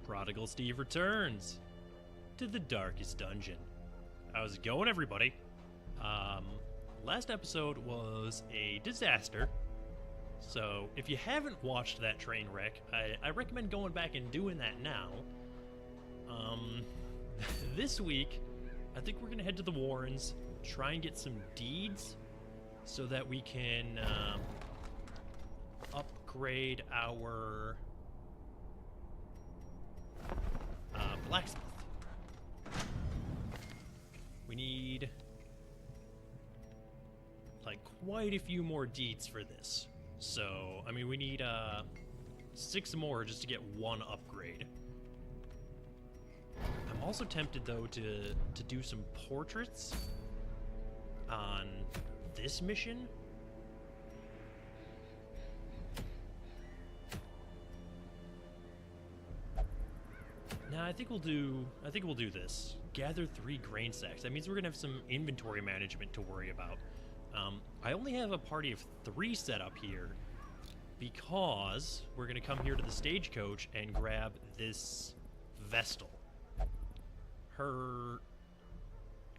Prodigal Steve returns to the darkest dungeon. How's it going, everybody? Last episode was a disaster, so if you haven't watched that train wreck, I recommend going back and doing that now. This week, I think we're gonna head to the Warrens, try and get some deeds, so that we can upgrade our blacksmith. We need like quite a few more deeds for this. So, I mean, we need 6 more just to get 1 upgrade. I'm also tempted though to do some portraits on this mission. Nah, I think we'll do this. Gather 3 grain sacks. That means we're gonna have some inventory management to worry about. I only have a party of 3 set up here because we're gonna come here to the stagecoach and grab this Vestal. Her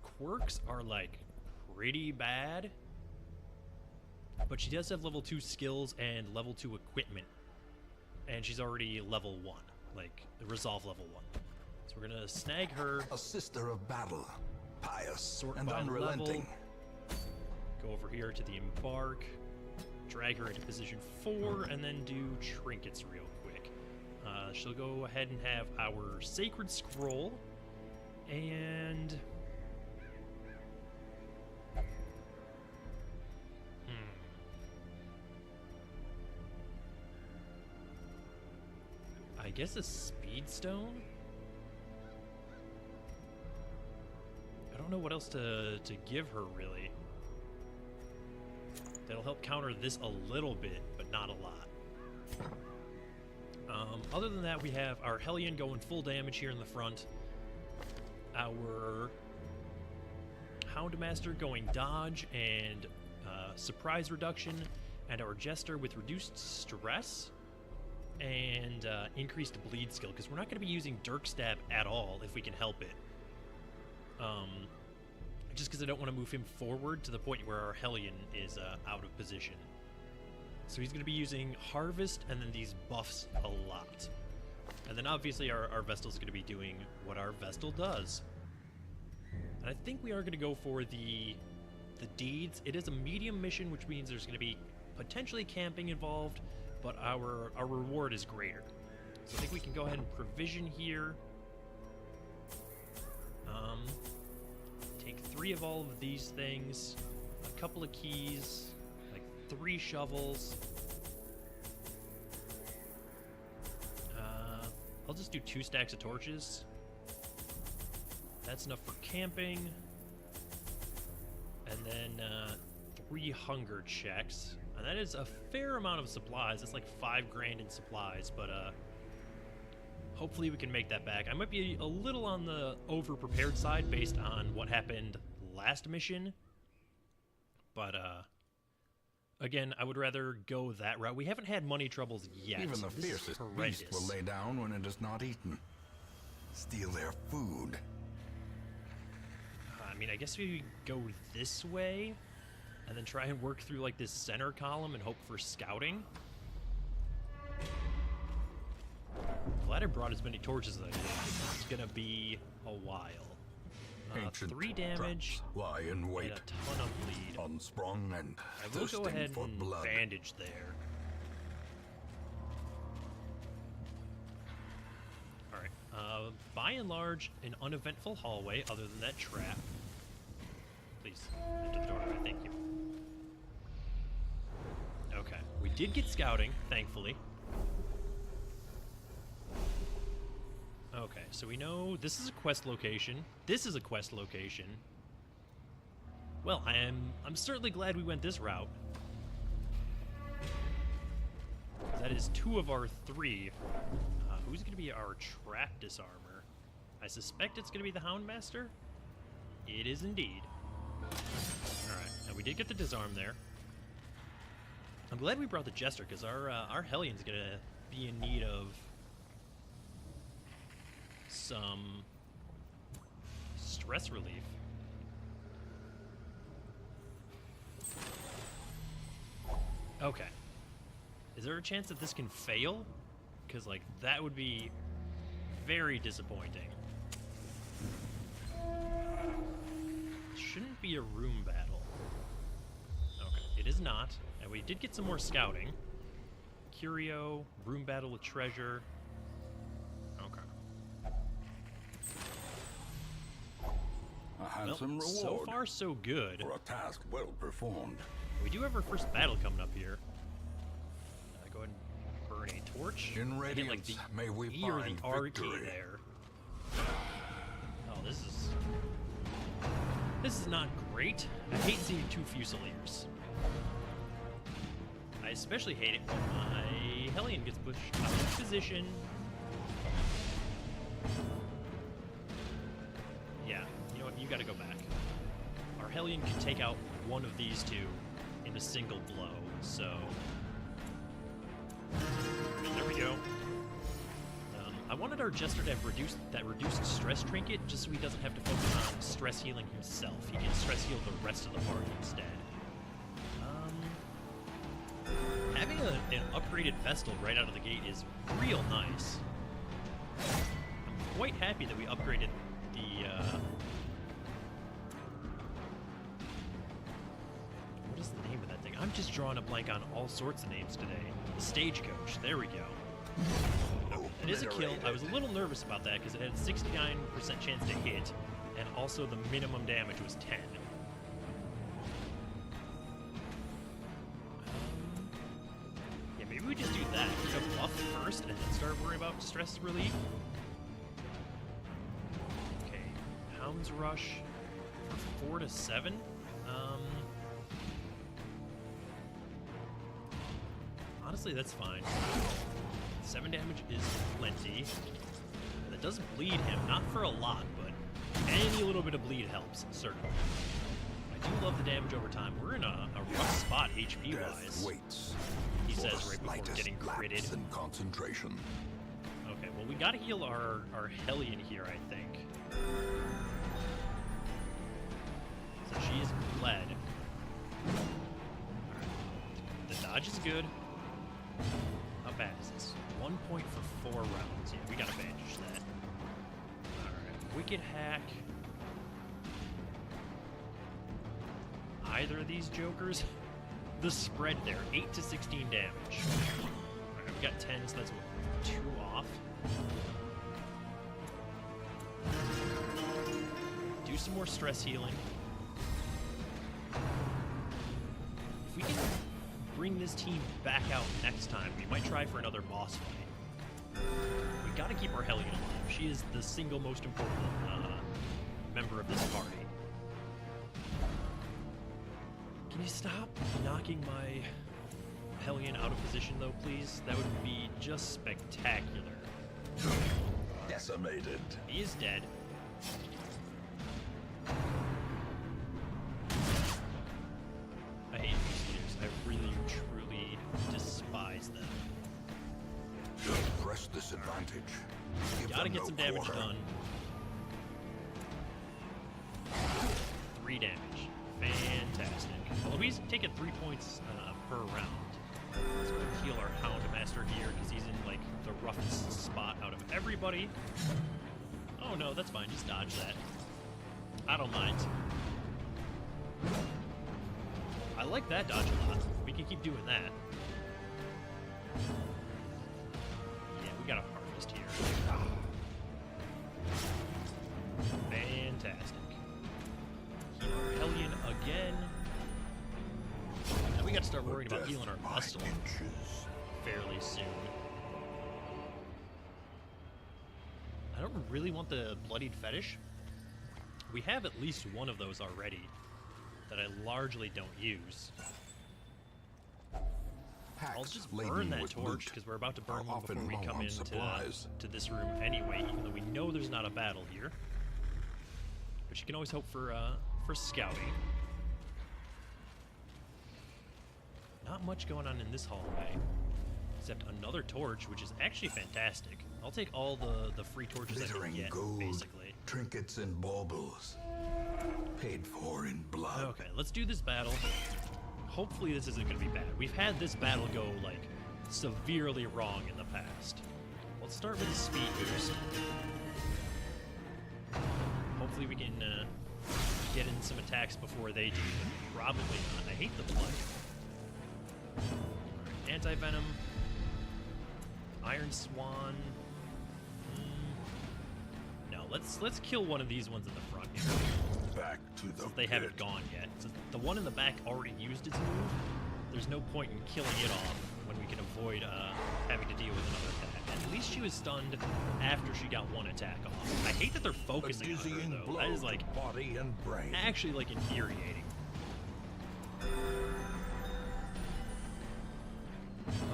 quirks are like pretty bad, but she does have level 2 skills and level 2 equipment, and she's already level 1. Like, the resolve level 1. So we're gonna snag her. A sister of battle, pious Sort and by unrelenting. level. Go over here to the embark, drag her into position 4, and then do trinkets real quick. She'll go ahead and have our sacred scroll, and I guess a speed stone? I don't know what else to give her, really. That'll help counter this a little bit, but not a lot. Other than that, we have our Hellion going full damage here in the front. Our Houndmaster going dodge and surprise reduction, and our Jester with reduced stress and increased bleed skill, because we're not going to be using Dirk Stab at all if we can help it. Just because I don't want to move him forward to the point where our Hellion is out of position. So he's going to be using Harvest and then these buffs a lot. And then obviously our Vestal's going to be doing what our Vestal does. And I think we are going to go for the deeds. It is a medium mission, which means there's going to be potentially camping involved, but our reward is greater. So I think we can go ahead and provision here. Take 3 of all of these things, a couple of keys, like 3 shovels. I'll just do 2 stacks of torches. That's enough for camping. And then 3 hunger checks. And that is a fair amount of supplies. It's like 5 grand in supplies, but hopefully we can make that back. I might be a little on the over-prepared side based on what happened last mission. But again, I would rather go that route. We haven't had money troubles yet. Even the fiercest beast will lay down when it is not eaten. Steal their food. I mean, I guess we go this way and then try and work through like this center column and hope for scouting. Glad I brought as many torches as I did. It's gonna be a while. 3 damage, lie in wait, and a ton of bleed. unsprung and I will go ahead for and blood. bandage there. Alright, by and large, an uneventful hallway, other than that trap. Please, enter the doorway, thank you. Okay, we did get scouting, thankfully. Okay, so we know this is a quest location. This is a quest location. Well, I'm certainly glad we went this route. That is 2 of our 3. Who's going to be our trap disarmer? I suspect it's going to be the Houndmaster. It is indeed. Alright, now we did get the disarm there. I'm glad we brought the Jester, because our Hellion's gonna be in need of some stress relief. Okay. Is there a chance that this can fail? Because, like, that would be very disappointing. Shouldn't be a room battle. Okay, it is not. And we did get some more scouting. Curio, room battle with treasure. Okay. A handsome Well, reward. so far, so good. For a task well performed. We do have our first battle coming up here. Go ahead and burn a torch. In Again, radiance, like the may we E or find the R key victory. there. Oh, this is not great. I hate seeing 2 Fusiliers. I especially hate it when my Hellion gets pushed out of position. Yeah, you know what? You gotta go back. Our Hellion can take out one of these 2 in a single blow, so... There we go. I wanted our Jester to have reduced stress trinket, just so he doesn't have to focus on stress healing himself. He can stress heal the rest of the party instead. Having an upgraded Vestal right out of the gate is real nice. I'm quite happy that we upgraded the... What is the name of that thing? I'm just drawing a blank on all sorts of names today. The Stagecoach. There we go. It is a kill. I was a little nervous about that because it had a 69% chance to hit, and also the minimum damage was 10. Yeah, maybe we just do that. Go buff first and then start worrying about stress relief. Okay, Hound's Rush for 4 to 7. Honestly, that's fine. 7 damage is plenty. That does bleed him, not for a lot, but any little bit of bleed helps, certainly. I do love the damage over time. We're in a rough spot HP-wise. Waits. He says right before getting critted. And concentration. Okay, well, we gotta heal our Hellion here, I think. So she is bled. The dodge is good. How bad is this? 1 point for 4 rounds. Yeah, we gotta bandage that. Alright. Wicked Hack. Either of these jokers. The spread there, 8 to 16 damage. Alright, we got 10, so that's what, 2 off. Do some more stress healing. If we can bring this team back out next time, we might try for another boss fight. We gotta keep our Hellion alive. She is the single most important member of this party. Can you stop knocking my Hellion out of position, though, please? That would be just spectacular. Decimated. He is dead. I hate Fusiliers. I really, truly despise them. Press this advantage. Give Gotta them get no some damage quarter. done. 3 damage. Fantastic. Well, he's taking 3 points per round. So we'll heal our Houndmaster here because he's in like the roughest spot out of everybody. Oh no, that's fine. Just dodge that. I don't mind. I like that dodge a lot. We can keep doing that. Yeah, we got a harvest here. Fantastic. Heal our Hellion again. Now we got to start worrying about healing our Vestal fairly soon. I don't really want the Bloodied Fetish. We have at least one of those already that I largely don't use. I'll just burn that torch because we're about to burn one before we come into this room anyway, even though we know there's not a battle here. But you can always hope for scouting. Not much going on in this hallway, except another torch, which is actually fantastic. I'll take all the free torches I can Glittering get, gold, basically. trinkets and baubles, paid for in blood. Okay, let's do this battle. Hopefully this isn't going to be bad. We've had this battle go, like, severely wrong in the past. Let's start with the speed boost. Hopefully we can get in some attacks before they do, but probably not. I hate the blood. Right, anti-venom. Iron Swan. No, let's kill one of these ones in the front here. Back to the Since they haven't gone yet. Since the one in the back already used its move, there's no point in killing it off when we can avoid having to deal with another attack. And at least she was stunned after she got one attack off. I hate that they're focusing on her, though. That is, like, body and brain. actually, like, infuriating.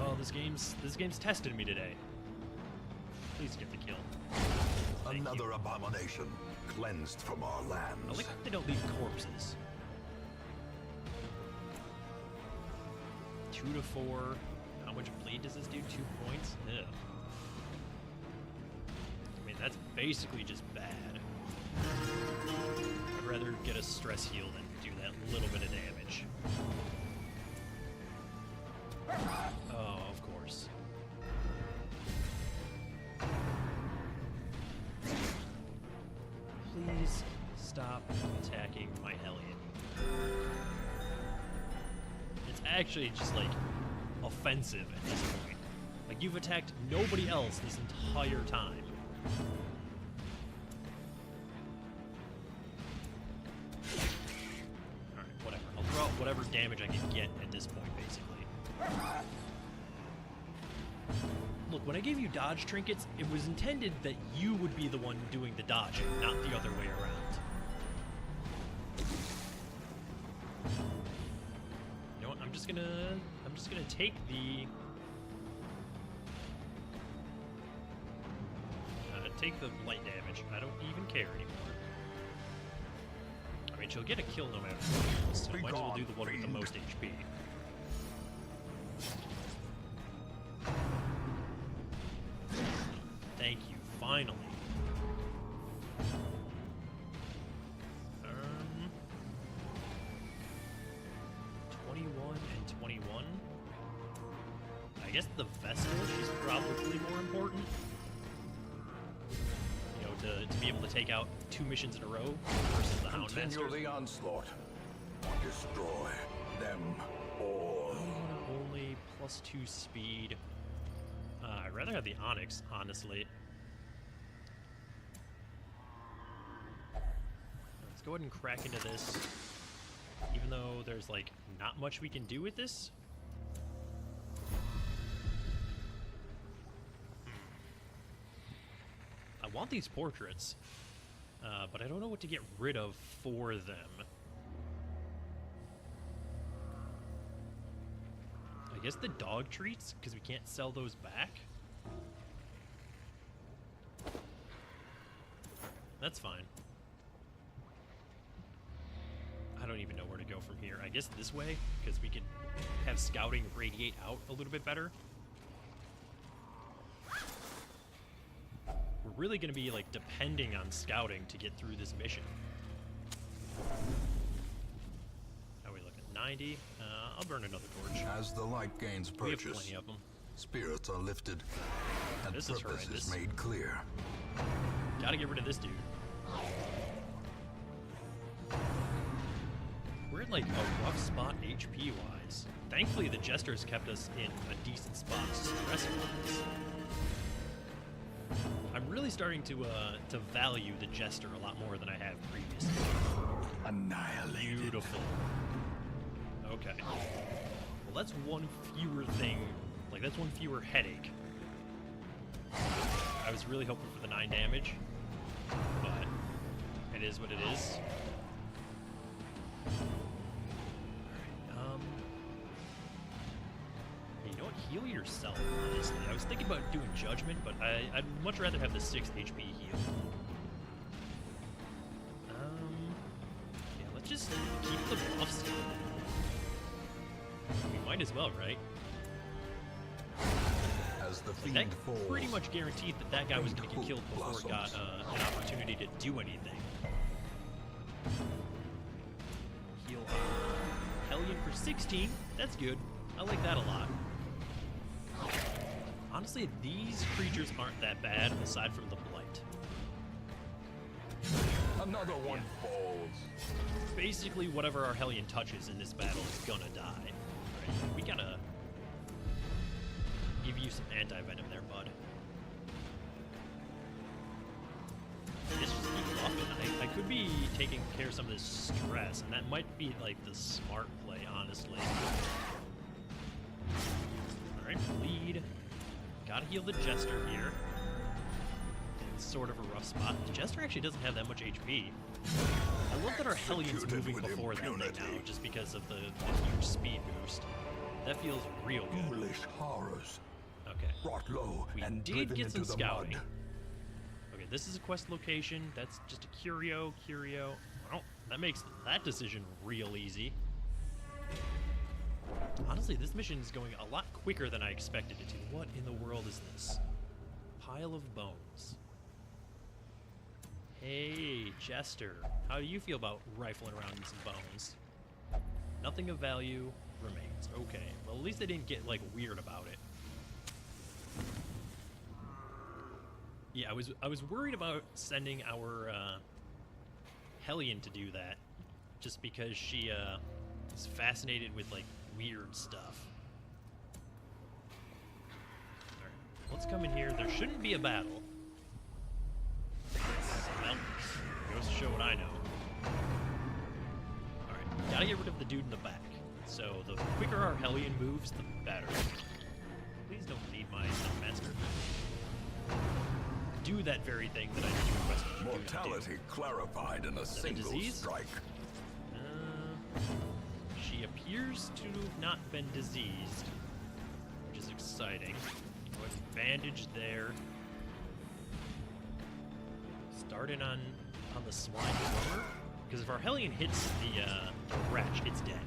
Oh, this game's tested me today. Please get the kill. Thank Another you. abomination cleansed from our lands. I like how they don't leave corpses. 2 to 4. How much bleed does this do? 2 points? Ugh. I mean, that's basically just bad. I'd rather get a stress heal than do that little bit of damage. Oh, of course. Please stop attacking my Hellion. It's actually just, like, offensive at this point. Like, you've attacked nobody else this entire time. Alright, whatever. I'll throw out whatever damage I can get at this point, basically. Look, when I gave you dodge trinkets, it was intended that you would be the one doing the dodging, not the other way around. You know what? I'm just gonna take the light damage. I don't even care anymore. I mean, she'll get a kill no matter what, so might as well do the one with the most HP. Thank you, finally. 21 and 21. I guess the Vestal, she's probably more important. You know, to be able to take out 2 missions in a row versus the Houndmaster. Continue the onslaught. Destroy them all. Only +2 speed. I'd rather have the Onyx, honestly. Let's go ahead and crack into this. Even though there's, like, not much we can do with this. I want these portraits, but I don't know what to get rid of for them. I guess the dog treats, because we can't sell those back. That's fine. I don't even know where to go from here. I guess this way, because we can have scouting radiate out a little bit better. We're really going to be, like, depending on scouting to get through this mission. How are we looking? 90? I'll burn another torch. As the light gains We have purchase, plenty of them. spirits are lifted, and This is purpose horrendous. is made clear. Gotta get rid of this dude. We're in, like, a rough spot HP-wise. Thankfully, the Jesters kept us in a decent spot stress-wise. I'm really starting to value the Jester a lot more than I have previously. Annihilated. Beautiful. Okay. Well, that's one fewer thing. Like, that's one fewer headache. I was really hoping for the 9 damage, but it is what it is. Alright, you know what? Heal yourself, honestly. I was thinking about doing Judgment, but I'd much rather have the 6 HP heal. Yeah, let's just keep the buffs going. We might as well, right? As as the Like, fiend that falls, pretty much guaranteed that that guy was going to get hope killed before it got blossoms. an opportunity to do anything. Heal Hellion for 16. That's good. I like that a lot. Honestly, these creatures aren't that bad, aside from the blight. Another one falls. Basically, whatever our Hellion touches in this battle is gonna die. Right? We gotta give you some anti-venom there, bud. Just keep buffing. I could be taking care of some of this stress, and that might be like the smart play, honestly. Alright, bleed. Gotta heal the Jester here. It's sort of a rough spot. The Jester actually doesn't have that much HP. I love that our Hellion's Executed moving with before that thing impunity. now, just because of the huge speed boost. That feels real good. Ghoulish horrors, Okay. brought low We and did driven get some into the scouting. mud. Okay, this is a quest location. That's just a curio. Oh, that makes that decision real easy. Honestly, this mission is going a lot quicker than I expected it to. What in the world is this? Pile of bones. Hey, Jester. How do you feel about rifling around in some bones? Nothing of value remains. Okay. Well, at least they didn't get, like, weird about it. Yeah, I was worried about sending our Hellion to do that, just because she is fascinated with like weird stuff. All right, let's come in here. There shouldn't be a battle. Well, goes to show what I know. All right, gotta get rid of the dude in the back. So the quicker our Hellion moves, the better. Please don't lead my master. Do that very thing that I just requested you to do. Mortality clarified in a single disease? strike. She appears to have not been diseased, which is exciting. Put bandage there. Starting on the swine drummer, because if our Hellion hits the wretch, it's dead.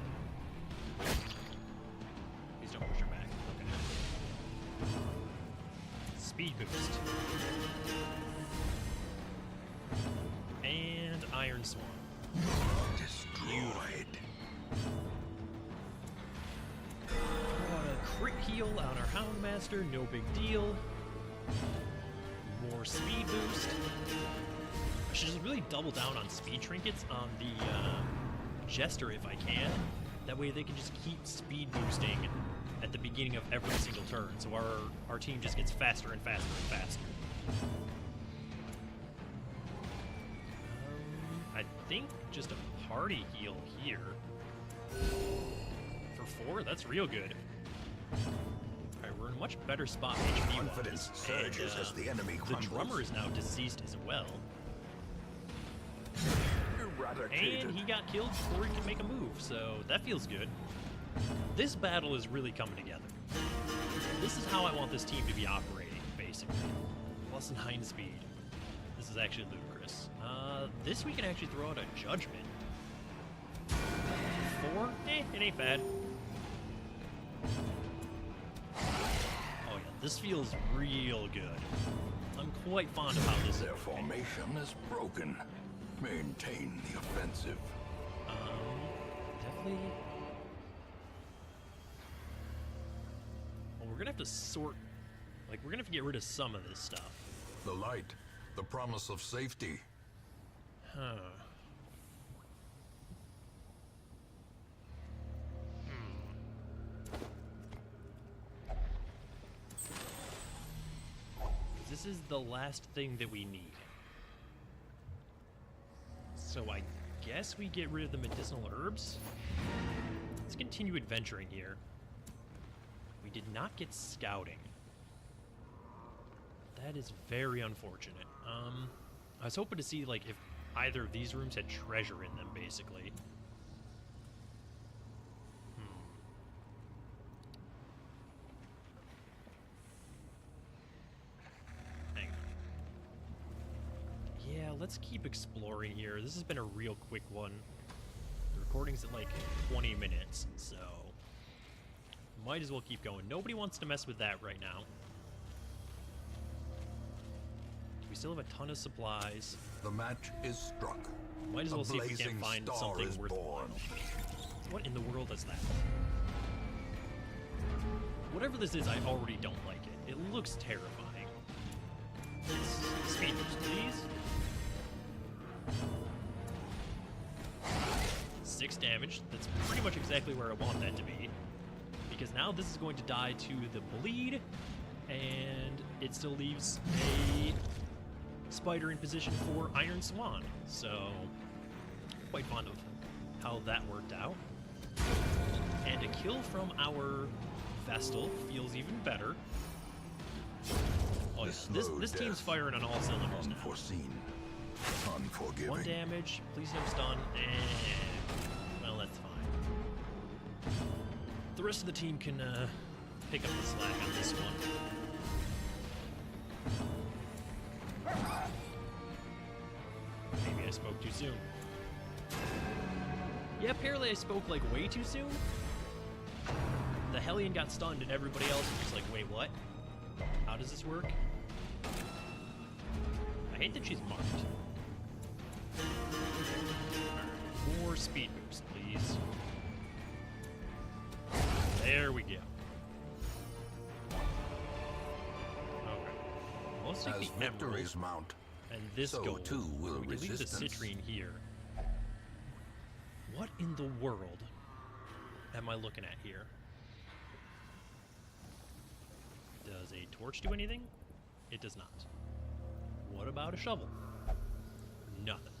Please don't push her back. Okay. Speed boost. And Iron Swan. Destroyed. Got a crit heal on our Houndmaster, no big deal. More speed boost. I should just really double down on speed trinkets on the Jester if I can. That way they can just keep speed boosting at the beginning of every single turn, so our team just gets faster and faster and faster. I think just a party heal here. For 4, that's real good. Alright, we're in a much better spot HP-wise. Confidence surges as the enemy The crumbles. drummer is now deceased as well. Eradicated. And he got killed before he could make a move, so that feels good. This battle is really coming together. This is how I want this team to be operating, basically. Plus 9 speed. This is actually ludicrous. This we can actually throw out a Judgment. 4? It ain't bad. Oh yeah, this feels real good. I'm quite fond of how this is. Their formation is broken. Maintain the offensive. Definitely. Well, we're gonna have to sort. Like, we're gonna have to get rid of some of this stuff. The light, the promise of safety. Huh. This is the last thing that we need. So I guess we get rid of the medicinal herbs. Let's continue adventuring here. We did not get scouting. That is very unfortunate. I was hoping to see, like, if either of these rooms had treasure in them, basically. Hang on. Yeah, let's keep exploring here. This has been a real quick one. The recording's at, like, 20 minutes, so... might as well keep going. Nobody wants to mess with that right now. still have a ton of supplies. The match is struck. Might as well see if we blazing can find star something is worthwhile. born. What in the world is that? Whatever this is, I already don't like it. It looks terrifying. Speed boost, please. 6 damage. That's pretty much exactly where I want that to be. Because now this is going to die to the bleed, and it still leaves a spider in position for Iron Swan. So, quite fond of how that worked out. And a kill from our Vestal feels even better. Oh, yeah. This team's firing on all cylinders now. Unforeseen. Unforgiving. 1 damage. Please no stun. And, well, that's fine. The rest of the team can pick up the slack on this one. Maybe I spoke too soon. Yeah, apparently I spoke, like, way too soon. The Hellion got stunned and everybody else was just like, wait, what? How does this work? I hate that she's marked. Alright, more speed boost, please. There we go. Okay. Well, let's take As the victories emerald mount, and this so gold. too will We can leave the resistance. citrine here. What in the world am I looking at here? Does a torch do anything? It does not. What about a shovel? Nothing.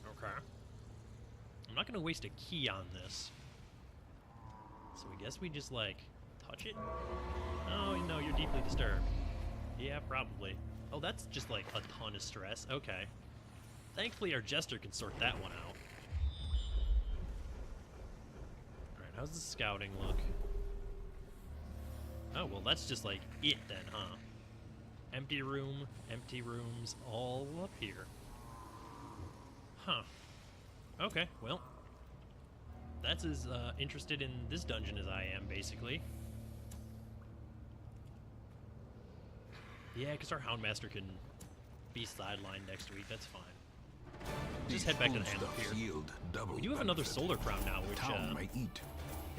Okay. I'm not gonna waste a key on this. So I guess we just, like, touch it? Oh, no, you're deeply disturbed. Yeah, probably. Oh, that's just, like, a ton of stress. Okay. Thankfully, our jester can sort that one out. Alright, how's the scouting look? Oh, well, that's just, like, it then, huh? Empty room, empty rooms, all up here. Huh. Okay, well. That's as interested in this dungeon as I am, basically. Yeah, because our Houndmaster can be sidelined next week, that's fine. Just head back to the Hamlet here. We do have another Solar Crown now, which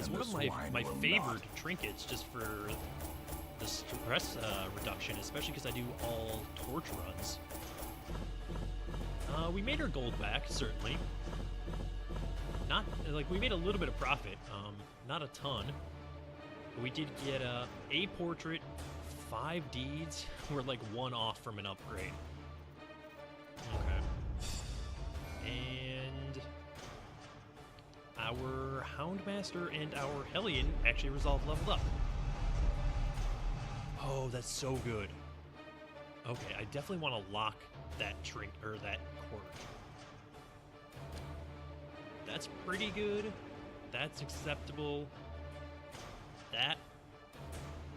is one of my favorite trinkets just for the stress reduction, especially because I do all torch runs. We made our gold back, certainly. Not, like, we made a little bit of profit, not a ton. But we did get a portrait, 5 deeds. We're like 1 off from an upgrade. Okay. And our Houndmaster and our Hellion actually resolved leveled up. Oh, that's so good. Okay, I definitely want to lock that that quirk. That's pretty good. That's acceptable. That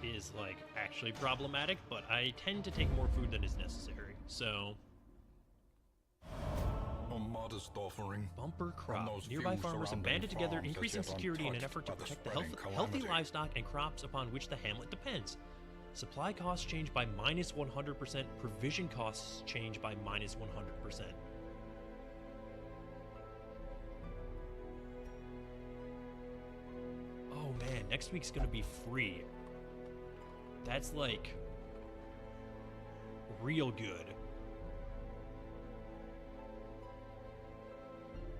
is, like, actually problematic, but I tend to take more food than is necessary, so... A modest offering. Bumper crop. Nearby farmers have banded together, increasing security in an effort to protect the healthy livestock and crops upon which the hamlet depends. Supply costs change by -100%. Provision costs change by -100%. Oh man, next week's gonna be free. That's like real good.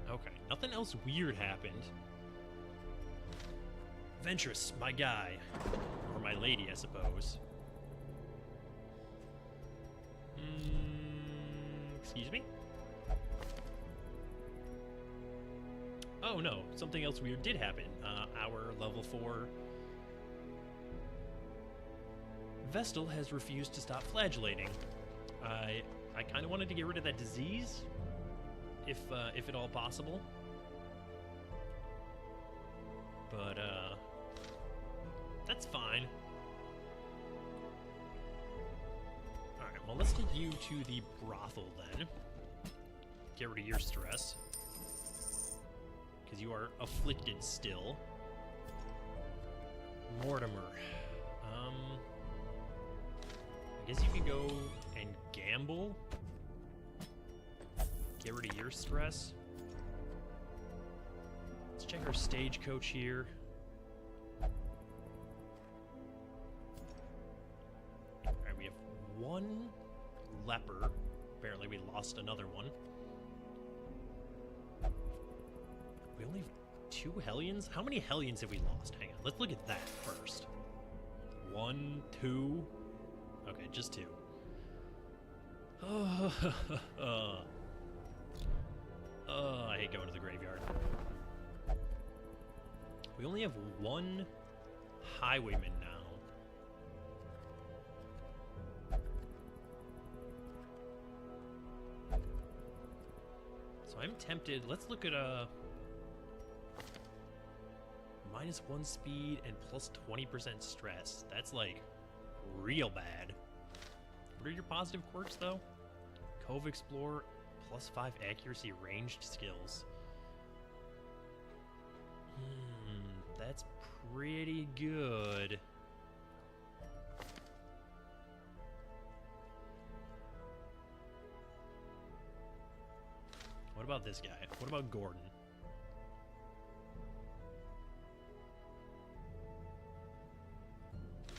Okay, nothing else weird happened. Ventress, my guy. Or my lady, I suppose. Excuse me? Oh no, something else weird did happen. Our level 4 Vestal has refused to stop flagellating. I kind of wanted to get rid of that disease, if at all possible. But that's fine. All right, well, let's take you to the brothel then. Get rid of your stress, because you are afflicted still. Mortimer. I guess you can go and gamble. Get rid of your stress. Let's check our stagecoach here. Alright, we have one leper. Apparently we lost another one. We only have 2 Hellions? How many Hellions have we lost? Hang on, let's look at that first. 1, 2... Okay, just 2. I hate going to the graveyard. We only have 1 highwayman now. So I'm tempted. Let's look at -1 speed and plus 20% stress. That's like real bad. What are your positive quirks though? Cove Explorer, plus 5 accuracy, ranged skills. That's pretty good. What about this guy? What about Gordon?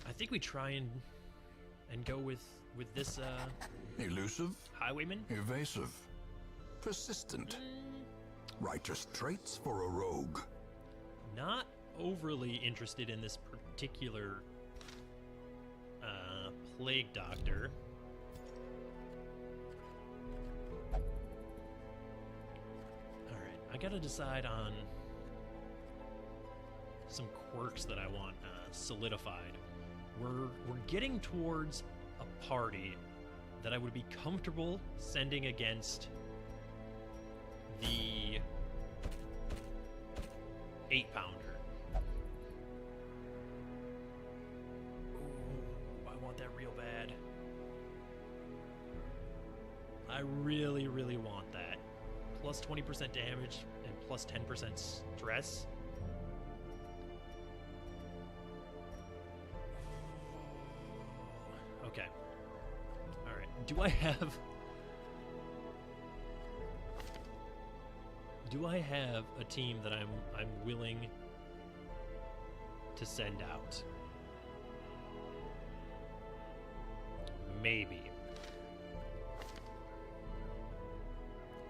I think we try and go with this Elusive, highwayman. evasive, persistent. Righteous traits for a rogue. Not overly interested in this particular plague doctor. Alright, I gotta decide on some quirks that I want solidified. We're getting towards a party that I would be comfortable sending against the 8-pounder. Ooh, I want that real bad. I really, really want that. Plus 20% damage and plus 10% stress. Okay. Alright. Do I have a team that I'm willing to send out? Maybe.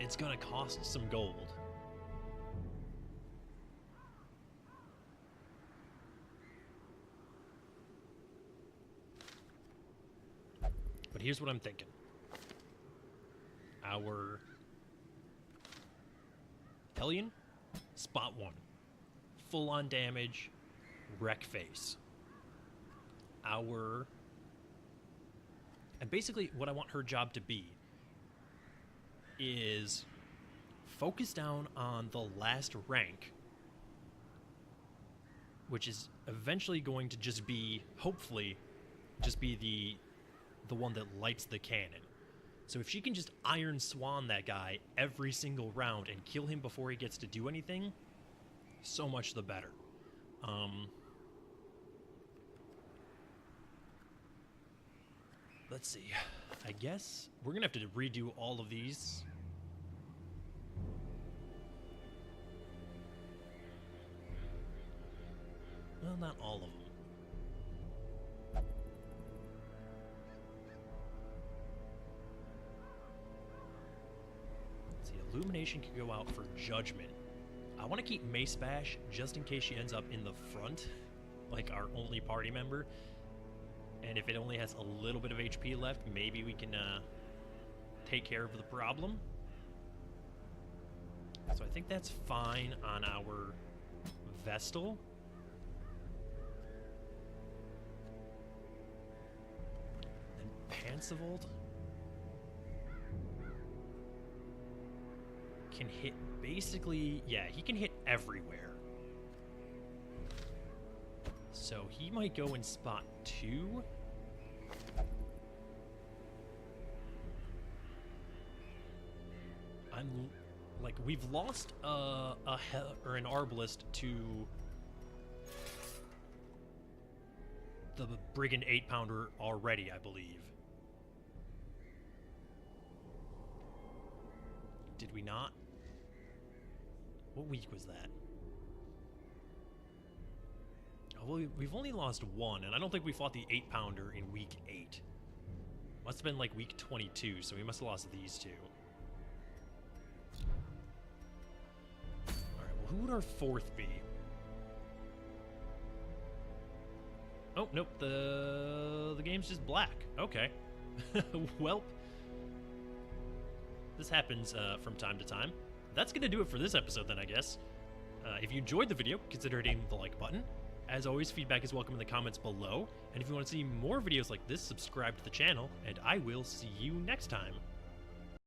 It's gonna cost some gold. But here's what I'm thinking. Our Hellion, spot 1. Full on damage, wreck face. And basically what I want her job to be is focus down on the last rank, which is eventually going to just be, hopefully, just be the one that lights the cannon. So if she can just Iron Swan that guy every single round and kill him before he gets to do anything, so much the better. Let's see. I guess we're going to have to redo all of these. Well, not all of them. Illumination can go out for Judgment. I want to keep Mace Bash just in case she ends up in the front, like our only party member. And if it only has a little bit of HP left, maybe we can take care of the problem. So I think that's fine on our Vestal. And Pansevold can hit basically, yeah, he can hit everywhere. So he might go in spot 2. I'm like, we've lost an Arbalist to the Brigand 8-pounder already, I believe. did we not? What week was that? Oh, well, we've only lost one, and I don't think we fought the 8-pounder in week 8. Must have been like week 22, so we must have lost these two. Alright, well, who would our 4th be? Oh, nope, the game's just black. Okay. Welp. This happens from time to time. That's going to do it for this episode then, I guess. If you enjoyed the video, consider hitting the like button. As always, feedback is welcome in the comments below. And if you want to see more videos like this, subscribe to the channel, and I will see you next time.